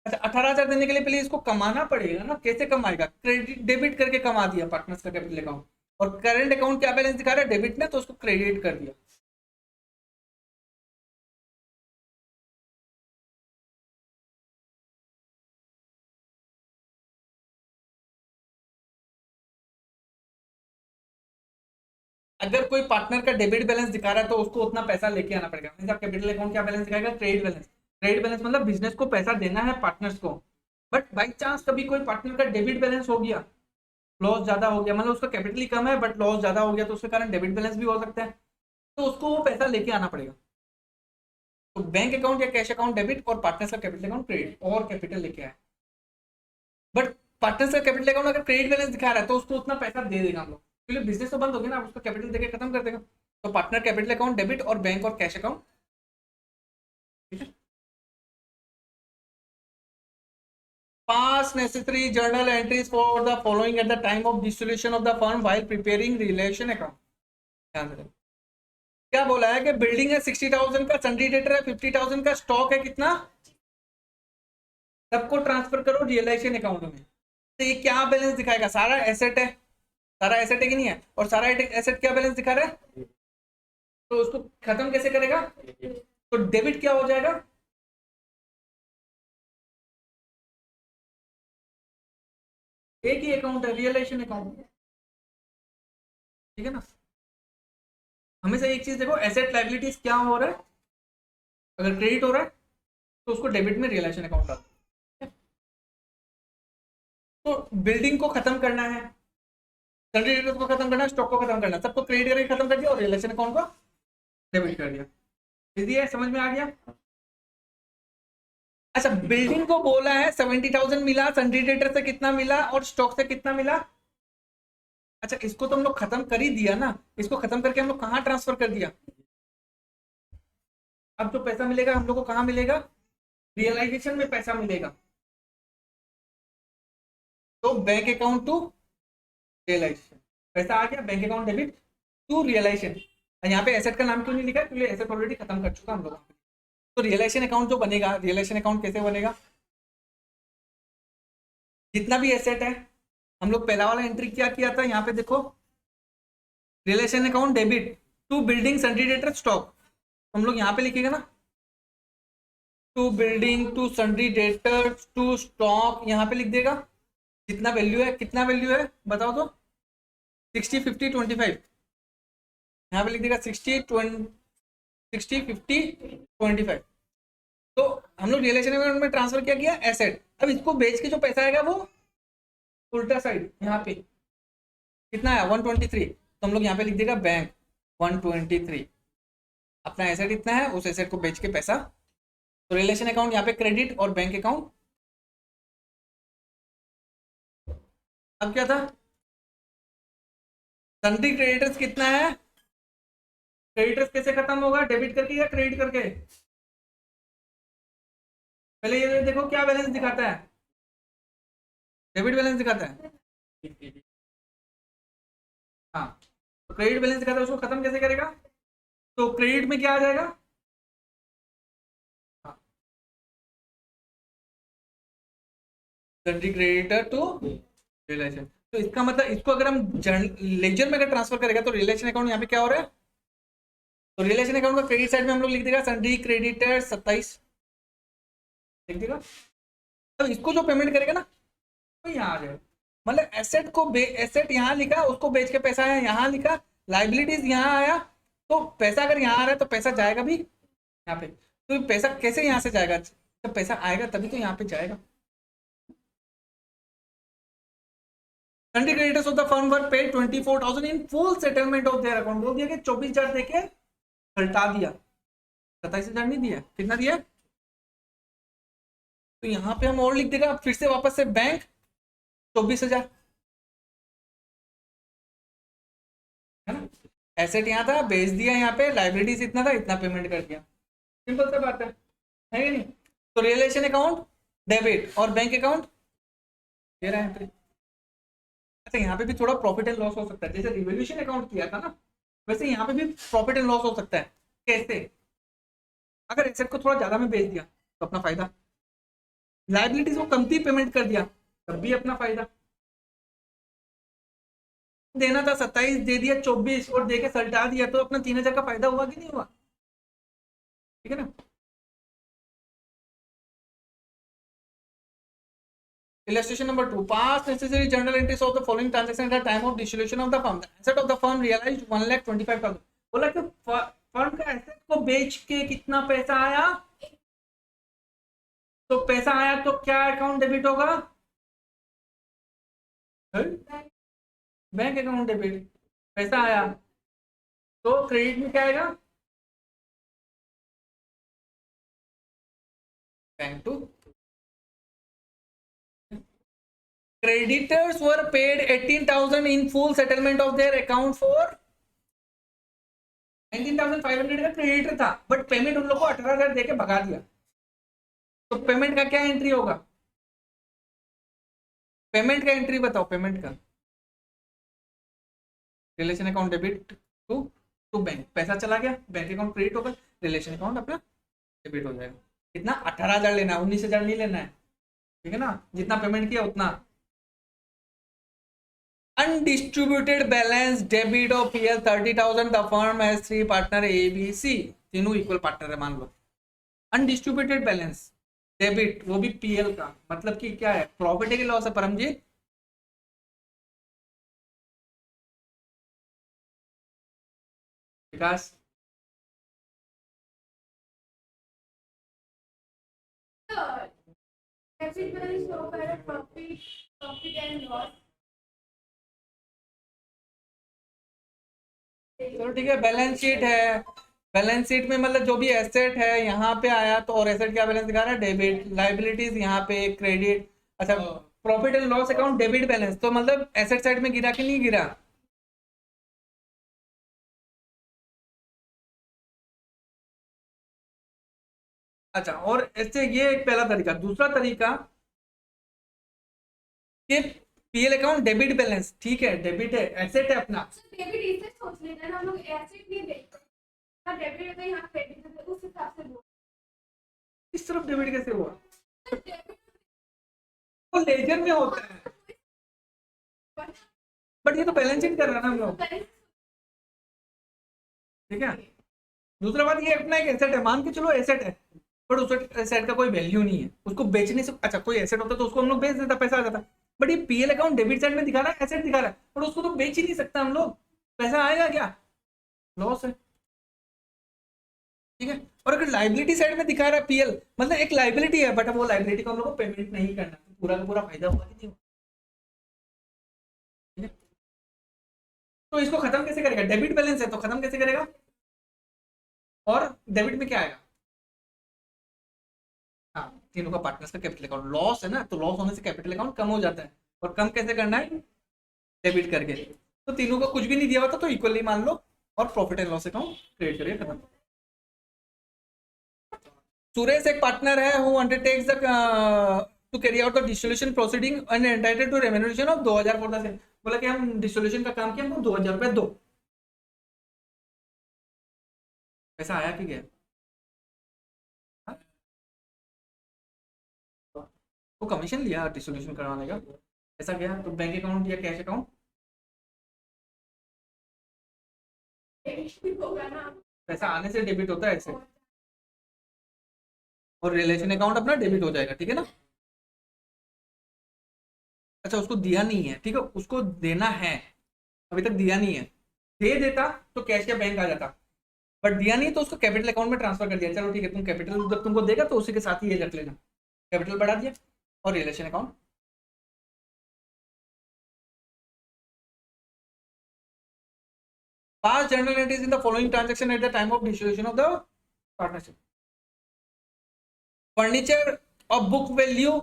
अच्छा 18,000 देने के लिए पहले इसको कमाना पड़ेगा ना, कैसे कमाएगा? क्रेडिट डेबिट करके कमा दिया पार्टनर्स का कैपिटल अकाउंट, और करंट अकाउंट क्या बैलेंस दिखा रहा है? डेबिट ने, तो उसको क्रेडिट कर दिया। अगर कोई पार्टनर का डेबिट बैलेंस दिखा रहा है तो उसको उतना पैसा लेके आना पड़ेगा। मींस कैपिटल अकाउंट क्या बैलेंस दिखाएगा? Credit balance. क्रेडिट बैलेंस मतलब बिजनेस को पैसा देना है पार्टनर्स को, बट बाई चांस कभी कोई पार्टनर का डेबिट बैलेंस हो गया, लॉस ज्यादा हो गया, मतलब उसका कैपिटल ही कम है बट लॉस ज्यादा हो गया, तो उसके कारण डेबिट बैलेंस भी हो सकता है, तो उसको वो पैसा लेके आना पड़ेगा। तो बैंक अकाउंट या कैश अकाउंट डेबिट और पार्टनर्स का कैपिटल अकाउंट क्रेडिट, और कैपिटल लेके आए। बट पार्टनर्स का कैपिटल अकाउंट अगर क्रेडिट बैलेंस दिखा रहा है तो उसको उतना पैसा दे देगा हम लोग, क्योंकि बिजनेस तो बंद हो गया ना, उसका कैपिटल देके खत्म कर देगा। तो पार्टनर कैपिटल अकाउंट डेबिट और बैंक और कैश अकाउंट, ठीक है। Pass necessary journal entries for the following at the time of dissolution of the firm while preparing relation account। ध्यान से देखो। क्या बोला है कि बिल्डिंग है 60,000 का, सन्डी डेटर है 50,000 का, स्टॉक है कितना, सबको ट्रांसफर करो रियलाइजेशन अकाउंट में। तो ये क्या बैलेंस दिखाएगा? सारा एसेट है, सारा एसेट है कि नहीं है, और सारा एसेट क्या बैलेंस दिखा रहा है, तो उसको खत्म कैसे करेगा? तो डेबिट क्या हो जाएगा? एक ही अकाउंट है, रियलाइजेशन अकाउंट, ठीक है ना। हमेशा एक चीज देखो, एसेट लाइबिलिटीज क्या हो रहा है, अगर क्रेडिट हो रहा है तो उसको डेबिट में रियलाइजेशन अकाउंट डालो। तो बिल्डिंग को खत्म करना है, सन्डी डेटर्स को खत्म करना है, स्टॉक को खत्म करना है, सबको क्रेडिट करके खत्म कर दिया और रियलाइजेशन अकाउंट को डेबिट कर दिया। इजी है, समझ में आ गया? अच्छा, बिल्डिंग को बोला है 70,000 मिला, सन्ड्री डेटर से कितना मिला और स्टॉक से कितना मिला। अच्छा, इसको तो हम लोग खत्म कर ही दिया ना, इसको खत्म करके हम लोग कहाँ ट्रांसफर कर दिया। अब जो पैसा मिलेगा हम लोग को कहाँ मिलेगा, रियलाइजेशन में पैसा मिलेगा। तो बैंक अकाउंट टू रियलाइजेशन, पैसा आ गया bank account debit to realisation. यहाँ पे एसेट का नाम क्यों नहीं लिखा, क्योंकि एसेट ऑलरेडी खत्म कर चुका हम लोग। तो रियलाइजेशन अकाउंट जो बनेगा, रियलाइजेशन अकाउंट कैसे बनेगा, जितना भी एसेट है, हम लोग पहला वाला एंट्री क्या किया था, यहाँ पे देखो, realisation account debit to building sundry debtor stock, हम लोग यहाँ पे लिखेगा ना, to building to sundry debtor to stock, यहाँ पे लिख देगा जितना वैल्यू है, कितना वैल्यू है बताओ तो, 60 50 25, यहाँ पे लिख देगा 60 50 25। तो हम लोग रिलेशन अकाउंट में ट्रांसफर क्या किया, एसेट। अब इसको बेच के जो पैसा आएगा वो उल्टा साइड यहाँ पे कितना है 123, तो हम लोग यहाँ पे लिख देगा बैंक 123, अपना एसेट इतना है, उस एसेट को बेच के पैसा। तो रिलेशन अकाउंट यहाँ पे क्रेडिट और बैंक अकाउंट। अब क्या था, सन्ड्री क्रेडिटर्स कितना है, क्रेडिटर्स कैसे खत्म होगा, डेबिट करके या क्रेडिट करके। पहले ये देखो क्या बैलेंस दिखाता है, डेबिट बैलेंस दिखाता है। हाँ, तो क्रेडिट बैलेंस दिखाता है, उसको खत्म कैसे करेगा, तो क्रेडिट में क्या आ जाएगा, सन्ड्री क्रेडिटर टू रिलेशन। तो इसका मतलब इसको अगर हम लेजर में अगर ट्रांसफर करेगा तो रिलेशन अकाउंट यहाँ पे क्या हो रहा है, तो रिलेशन अकाउंट का क्रेडिट साइड में हम लोग लिख देगा सन्ड्री क्रेडिटर 27, लिख देगा। अब इसको जो पेमेंट करेगा ना तो यहाँ आ जाएगा, मतलब एसेट को एसेट यहाँ लिखा, उसको बेच के पैसा आया यहाँ लिखा, लाइबिलिटीज यहाँ आया, तो पैसा अगर यहाँ आ रहा है तो पैसा जाएगा भी यहाँ पे। तो पैसा कैसे यहाँ से जाएगा, जब पैसा आएगा तभी तो यहाँ पे जाएगा। Country creditors of the firm were paid 24,000 in full settlement of their account, बोल दिया कि 24,000 देके हटा दिया, 27,000 नहीं दिया, कितना दिया। तो यहाँ पे हम और लिख देगा फिर से वापस से बैंक 24,000, है ना, एसेट यहाँ था बेच दिया, यहाँ पे लाइबिलिटीज इतना था, इतना पेमेंट कर दिया, सिंपल सा बात है कि नहीं। तो रिलेशन अकाउंट डेबिट और बैंक अकाउंट दे रहा है। अच्छा, यहाँ पे भी थोड़ा प्रॉफिट एंड लॉस हो सकता है, जैसे रिवोल्यूशन अकाउंट किया था ना, वैसे यहाँ पे भी प्रॉफिट एंड लॉस हो सकता है। कैसे, अगर एसेट को थोड़ा ज्यादा में बेच दिया तो अपना फायदा, लाइबिलिटीज को कमती पेमेंट कर दिया तब भी अपना फायदा। देना था 27 दे दिया 24 और देके सल्टा दिया, तो अपना 3,000 का फायदा हुआ कि नहीं हुआ, ठीक है ना। Illustration number 2. Past necessary journal entries of the following transaction at the time of dissolution of the firm. The asset of the firm realized 1,25,000. बोला कि फर्म का एसेट को बेच के कितना पैसा आया, तो पैसा आया तो क्या अकाउंट डेबिट होगा, बैंक अकाउंट डेबिट। पैसा आया तो क्रेडिट में क्या आएगा, bank to. Creditors were paid 18,000 in full settlement of their account for 19,500 का क्रेडिटर था, बट पेमेंट उन लोग को 18,000 देके भगा दिया। तो पेमेंट का क्या एंट्री होगा, पेमेंट का एंट्री बताओ, पेमेंट का realisation account debit to to bank, पैसा चला गया, बैंक अकाउंट क्रेडिट होगा, रिलेशन अकाउंट अपना डेबिट हो जाएगा। कितना 18,000 लेना है, 19,000 नहीं लेना है, ठीक है ना, जितना पेमेंट किया उतना। Undistributed balance debit of PL 30,000, the firm has 3 partner A B C, तीनों इक्वल पार्टनर है मान लो। अनडिस्ट्रीब्यूटेड बैलेंस डेबिट वो भी पीएल का, मतलब कि क्या है, प्रॉफिट है कि लॉस है परमजीत। विकास चलो ठीक है, बैलेंस शीट है, बैलेंस शीट में मतलब जो भी एसेट है यहाँ पे आया तो, और एसेट क्या बैलेंस दिखा रहा है, डेबिट, लाइबिलिटीज यहाँ पे क्रेडिट। अच्छा, profit and loss account debit balance, तो मतलब एसेट साइड में गिरा कि नहीं गिरा? अच्छा, और ऐसे ये एक पहला तरीका। दूसरा तरीका कि पीएल अकाउंट डेबिट बैलेंस, ठीक है, डेबिट है, एसेट है अपना। डेबिट इसे सोच लेते हैं ना हम लोग, एसेट नहीं देखते। यहाँ डेबिट है तो यहाँ क्रेडिट है, उस हिसाब से बोल। इस तरफ डेबिट कैसे हुआ? डेबिट वो लेजर में होता है, बट ये तो बैलेंस शीट कर रहा है ना हम लोग, ठीक है। दूसरा बात ये अपना एक एसेट है, मान के चलो एसेट है, बट उस एसेट का कोई वैल्यू नहीं है, उसको बेचने से, अच्छा कोई एसेट होता तो उसको हम लोग बेच देता, पैसा आ जाता। बट ये पीएल अकाउंट डेबिट साइड में दिखा रहा है, एसेट दिखा रहा है, बट उसको तो बेच ही नहीं सकता हम लोग, पैसा आएगा क्या? लॉस है, ठीक है। और अगर लाइबिलिटी साइड में दिखा रहा है पीएल, मतलब एक लाइबिलिटी है, बट वो लाइबिलिटी को हम लोग को पेमेंट नहीं करना, तो पूरा का पूरा फायदा होगा कि नहीं होगा? ठीक है? तो इसको खत्म कैसे करेगा? डेबिट बैलेंस है तो खत्म कैसे करेगा? और डेबिट में क्या आएगा? हाँ, तीनों का पार्टनर्स का कैपिटल अकाउंट। लॉस है ना, तो लॉस होने से कैपिटल अकाउंट कम हो जाता है, और कम कैसे करना है? डेबिट करके। तो तीनों को कुछ भी नहीं दिया हुआ था तो इक्वली मान लो, और profit and loss account create करिए, खत्म। सुरेश एक पार्टनर है who undertakes the to carry out the dissolution proceeding and entitled to remuneration of 2000 for the same. बोला कि हम डिसोल्यूशन का काम किया, हमको 2000 रुपए दो। पैसा आया कि गया? हाँ? वो कमीशन लिया डिसोल्यूशन करवाने का, ऐसा गया तो बैंक अकाउंट या कैश अकाउंट? डेबिट होगा ना। पैसा आने से डेबिट होता है ऐसे, और रिलेशन अकाउंट अपना डेबिट हो जाएगा, ठीक है ना। अच्छा, उसको दिया नहीं है, ठीक है, उसको देना है, अभी तक दिया नहीं है। दे देता तो कैश या बैंक आ जाता, बट दिया नहीं तो उसको कैपिटल अकाउंट में ट्रांसफर कर दिया। चलो ठीक है, तुम कैपिटल जब तुमको देगा तो उसी के साथ ही ये रख लेना, कैपिटल बढ़ा दिया, और realisation account. Pass general entries in the following transaction at the time of dissolution of the partnership. Furniture of book value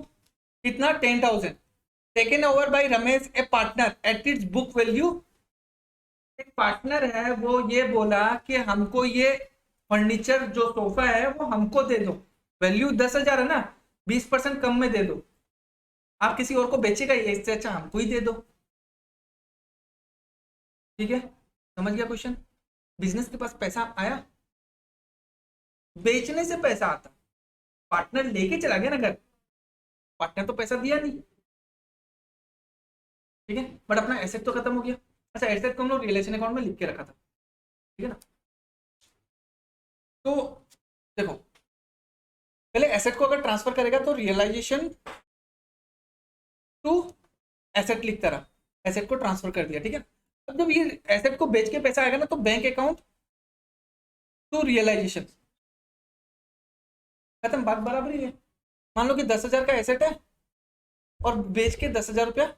कितना? 10,000, taken over bye Ramesh A partner at its book value. एक पार्टनर है, वो ये बोला कि हमको ये फर्नीचर जो सोफा है वो हमको दे दो, वैल्यू 10,000 है ना, 20% कम में दे दो। आप किसी और को बेचेगा ये, इससे अच्छा हमको ही दे दो, ठीक है। समझ गया क्वेश्चन? बिजनेस के पास पैसा आया, बेचने से पैसा आता, पार्टनर लेके चला गया ना घर, पार्टनर तो पैसा दिया नहीं, ठीक है, बट अपना एसेट तो खत्म हो गया। अच्छा, एसेट को हम लोग रिलेशन अकाउंट में लिख के रखा था, ठीक है ना। तो देखो, पहले एसेट को अगर ट्रांसफर करेगा तो रियलाइजेशन टू एसेट लिखता रहा, एसेट को ट्रांसफर कर दिया, ठीक है। अब जब ये एसेट को बेच के पैसा आएगा ना, तो बैंक अकाउंट टू रियलाइजेशन, खत्म, बात बराबर ही है। मान लो कि 10,000 का एसेट है और बेच के 10,000 रुपया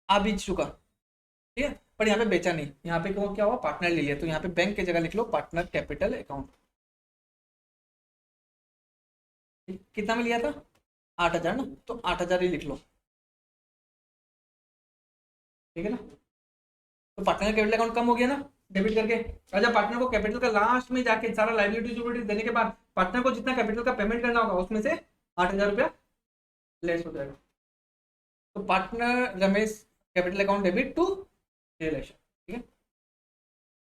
आ बीच चुका, ठीक है, पर यहाँ पे बेचा नहीं, यहाँ पे क्या हुआ, पार्टनर ले लिया, तो यहाँ पे बैंक की जगह लिख लो पार्टनर कैपिटल अकाउंट। कितना में लिया था? 8,000 ना, तो 8,000 ही लिख लो, ठीक है ना। तो पार्टनर कैपिटल अकाउंट कम हो गया ना, डेबिट करके। और जब पार्टनर को कैपिटल का लास्ट में जाके सारा लाइबिलिटी देने के बाद पार्टनर को जितना कैपिटल का पेमेंट करना होगा उसमें से 8,000 रुपया लेस हो जाएगा। तो partner Ramesh capital account debit to realisation, ठीक है।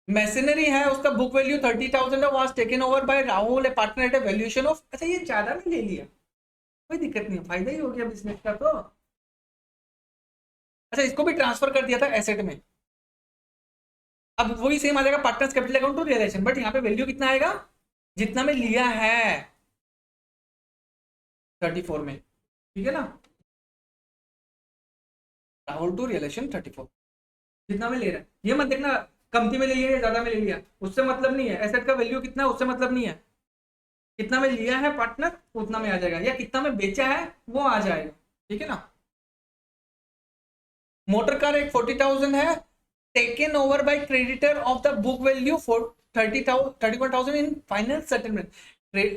मैशनरी है, उसका बुक वैल्यू 30,000 है, was taken over by Rahul a partner at a valuation of, अच्छा ये ज्यादा में ले लिया, कोई दिक्कत नहीं, फायदा ही हो गया बिजनेस का तो। अच्छा, इसको भी ट्रांसफर कर दिया था एसेट में, अब वही सेम आ जाएगा partners capital account to realisation, but यहाँ पे वैल्यू कितना आएगा? जितना में लिया है 34 में, ठीक है ना। राहुल टू रियलाइजेशन 34, जितना में ले रहा है, ये मत देखना कमती में ले लिया या ज्यादा में ले लिया, उससे मतलब नहीं है। एसेट का वैल्यू कितना है उससे मतलब नहीं है, कितना में लिया है पार्टनर उतना में आ जाएगा, या कितना में बेचा है वो आ जाएगा, ठीक है ना। मोटर कार एक 40,000 है, taken over bye creditor of the book value 31,000 in final settlement.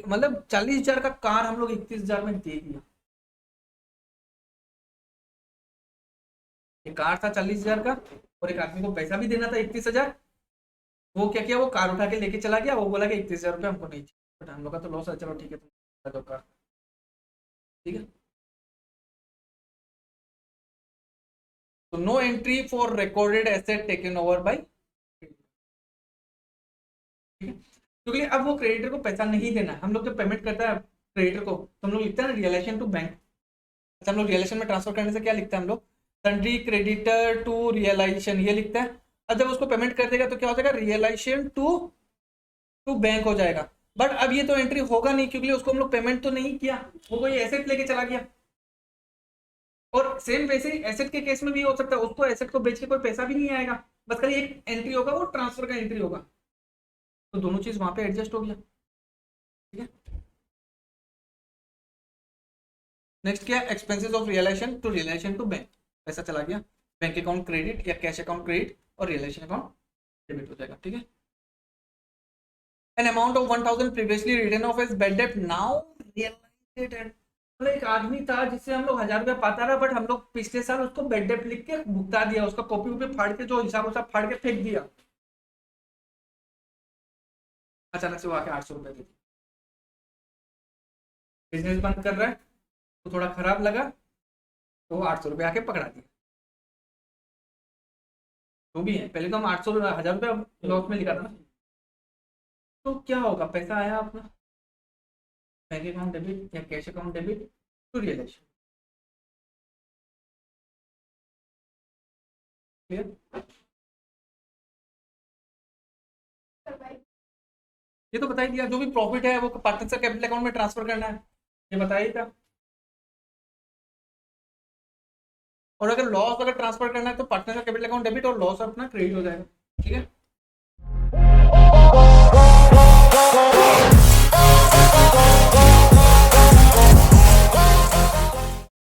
मतलब 40,000 का कार हम लोग 31,000 में दे दिया। एक कार था 40,000 का और एक आदमी को पैसा भी देना था 31,000। वो क्या किया, वो कार उठा के लेके चला गया, वो बोला कि 31,000 रुपये हमको नहीं चाहिए, बट हम लोग का तो लॉस है, चलो ठीक है तुम दो कार, ठीक है। तो no entry for recorded asset taken over by, ठीक है। क्योंकि अब वो क्रेडिटर को पैसा नहीं देना, हम लोग जब पेमेंट करता है क्रेडिटर को तो हम लोग लिखते हैं ना रियलाइजेशन टू बैंक। अच्छा, हम लोग रियलाइजेशन में ट्रांसफर करने से क्या लिखते हैं हम लोग, सन्ड्री क्रेडिटर टू रियलाइजेशन, ये लिखते हैं। अब जब उसको पेमेंट कर देगा तो क्या हो जाएगा, रियलाइजेशन टू टू बैंक हो जाएगा। बट अब ये तो एंट्री होगा नहीं क्योंकि उसको हम लोग पेमेंट तो नहीं किया, वो कोई एसेट लेके चला गया। और सेम वैसे ही एसेट के केस में भी हो सकता है, उसको एसेट को बेच के कोई पैसा भी नहीं आएगा, बस खाली एक एंट्री होगा, वो ट्रांसफर का एंट्री होगा। तो दोनों चीज वहां पे एडजस्ट हो गया, ठीक है। नेक्स्ट क्या, expenses of realisation to realisation to bank, पैसा चला गया, बैंक अकाउंट क्रेडिट या कैश अकाउंट क्रेडिट और रियलाइजेशन अकाउंट डेबिट हो जाएगा, ठीक है। An amount of 1,000 previously written off as bad debt now realized and, मतलब एक आदमी था जिससे हम लोग 1,000 रुपया पाता रहा, बट हम लोग पिछले साल उसको बेड डेट लिख के भुगता दिया, उसका कॉपी वॉपी फाड़ के जो हिसाब उसाब फाड़ के फेंक दिया। अचानक से वो आके 800 रुपये दे दिया, बिजनेस बंद कर रहा है तो थोड़ा खराब लगा तो वो 800 रुपये आके पकड़ा दिया। जो भी है, पहले तो हम 800 1,000 रुपया लॉस में लिखा था ना। तो क्या होगा, पैसा आया अपना बैंक अकाउंट डेबिट या cash account debit to realisation, clear. ये तो बता ही दिया, जो भी प्रॉफिट है वो पार्टनर से कैपिटल अकाउंट में ट्रांसफर करना है, ये बताया ही था। और अगर लॉस अगर ट्रांसफर करना है तो पार्टनर का कैपिटल अकाउंट डेबिट और लॉस अपना क्रेडिट हो जाएगा, ठीक है।